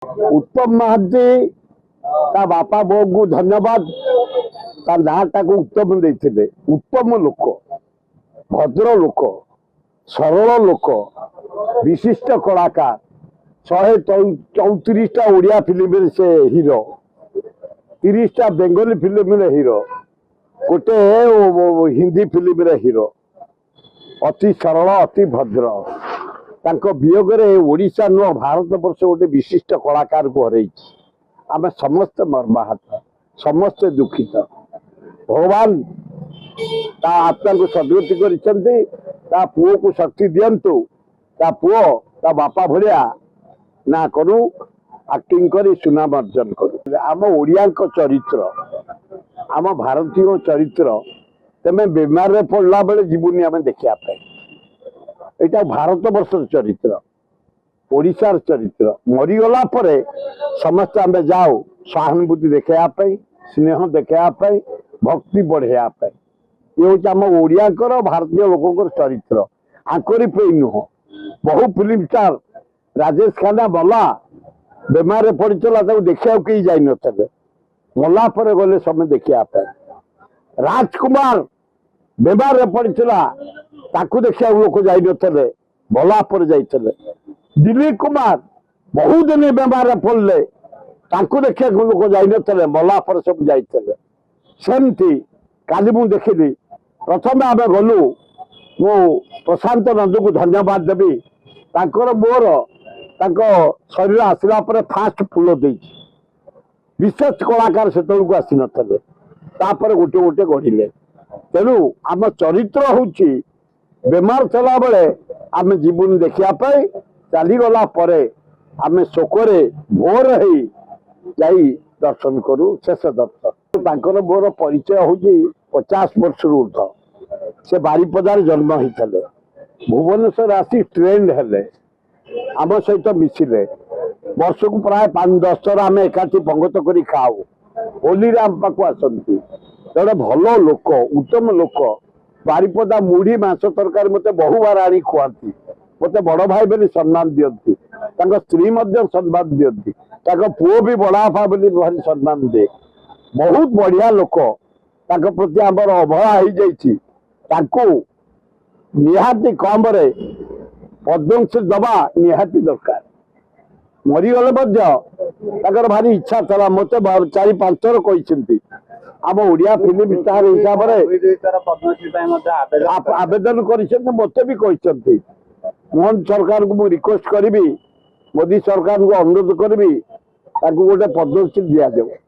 उत्तम महांती ता बापा बो को धन्यवाद ता नाटा को उत्तम देते उत्तम लोक भद्र लोक सरल लोक विशिष्ट कलाकार 134टा ओडिया फिल्म से हीरो 30टा बेंगली फिल्म हीरो गोटे हिंदी फिल्म हीरो अति सरल अति भद्र तांको वियोगरे ओडिशा नुह भारत वर्ष गोटे विशिष्ट कलाकार को हरई आम समस्त मर्माहत समस्त दुखित भगवान ता आत्मा को सदगति कर पुओ को शक्ति दिंतु ता पुओ ता बापा भलिया ना करू एक्टिंग करी सुनाम अर्जन करू आम ओडिया चरित्र आम भारतीय चरित्र तेमे बीमार रे पड़ला बेले जीवनी आम देखा यहाँ भारत वर्ष चरित्र ओडिशार चरित्र मरीगला समस्त आम जाओ सहानुभूति देखापी स्नेह देखापी भक्ति बढ़ापी ये हूँ आम ओडिया भारतीय लोक चरित्र आंकरी पे नुह बहु फिल्म स्टार राजेश खन्ना बला बेमार पड़ला देखा कहीं जाई नथे मला गले समय देखापी राजकुमार बेमार पड़ला ताकू देखा लोक जाई नथे भला पर जाइए दिलीप कुमार बहुत दिन बेमार पड़े ताकू देखा लोक जाई नथे भला पर सब जाइए सेमती काली मु देखिली प्रथम आम गलु मु प्रशांत नंद को धन्यवाद देवी तांकर मोर शरीर आसला फास्ट फूल दे विशेष कलाकार से आसी नथे गोटे गोटे गढ़िले तेणु आम चरित्र हूँ बेमार चला बेले आम जीवन देखापी चलीगला आम शोकरे भोर हो जाई दर्शन करू शेष दर्शन तांकर मोर परिचय हूँ 50 वर्ष ऊर्ध से बारिपदार जन्म होते भुवनेश्वर आसी ट्रेंड हेले आम सहित मिसिले वर्ष को प्राय 5-10 थर आम एकाठी पंगत कर खाऊ होली आम पाक आसती जड़े भल लोक उत्तम लोक बारिपदा मुढ़ी मांस तरकारी मत बहु बार आनी खुआती मत बड़ भाई बोली सम्मान दियंती स्त्री सम्मान दियंती पुओ भी बड़ापा बोली भारी सम्मान दे बहुत बढ़िया लोक प्रति आमर अवहेला हो जाती निहाती कम पद्मश्री दबा निहाती दरकार मरीगले भारी इच्छा था मत 4-5 थर कहते आम ओडिया फिल्म स्टार हिसाब से आवेदन कर मत भी कहते मोहन सरकार को रिक्वेस्ट करी मोदी सरकार को अनुरोध करी गोटे पद्मश्री दि जाए।